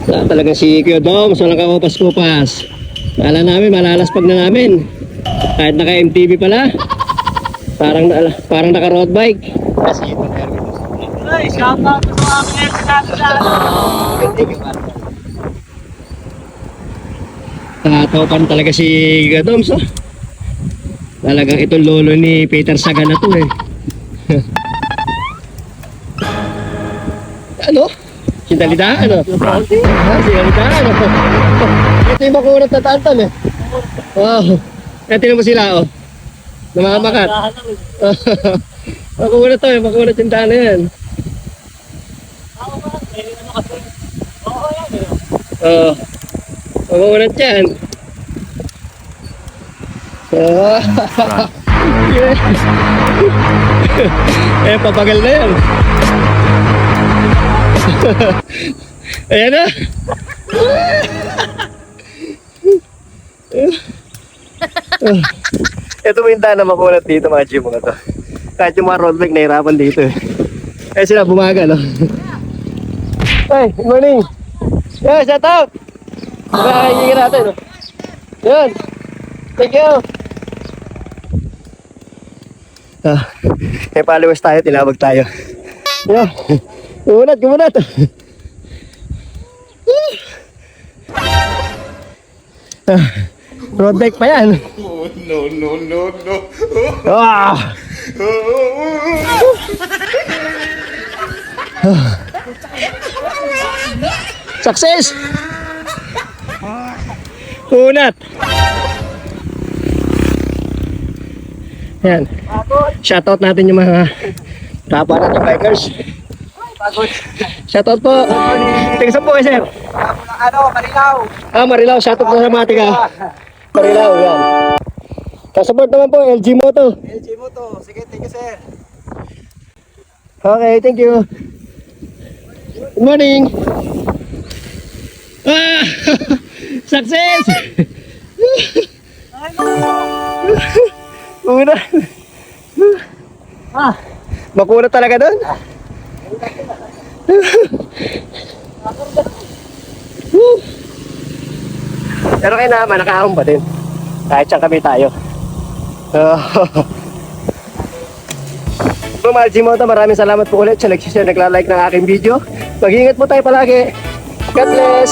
Talagang si Kuya Dom, walang kakupas-kupas. Kala namin, malalaspag na namin. Kahit naka-MTV pala. Parang naka-road bike. Kasi ito, Ay, shoutout sa mga Tatopan talaga si Kuya Dom, so. Talagang itong lolo ni Peter Sagan na to eh. Ano? Sinalitaan, ano? Sinalitaan, ano? Ito yung makunat na tantan eh. Wow. Kaya tinan mo sila, oh. Namamakat. Makunat to eh, makunat yung daan na yan. Oo. Makunat yan. Eh, papagal na yan. Ayan na. Ito mo yung daan na makunat dito mga G mga to. Kahit yung mga road bike nahirapan dito eh. Kaya sila bumaga no. Hey, good morning. Yo, shout out. Nakakingin natin no. Yun. Thank you. May followers tayo, tinawag tayo. Yo. Kumunat. Road bike pa yan. No. Ah! Success! Kunat! Yan. Shoutout natin yung mga kapwa natin bikers. Shoutout po. Tingnan po kayo sir. Marilaw. Marilaw. Shoutout po sa mga tiga Marilaw. Yan. Kasabot naman po LG Moto. LG Moto. Sige, thank you, sir. Okay, thank you. Good morning. Ah! Success! Una. Makunat talaga doon. Pero kaya naman, nakaahon pa din. Kahit saan kami tayo. From LG Moto, maraming salamat po ulit sa nagsishare, nagla-like ng aking video. Mag-iingat po tayo palagi. God bless!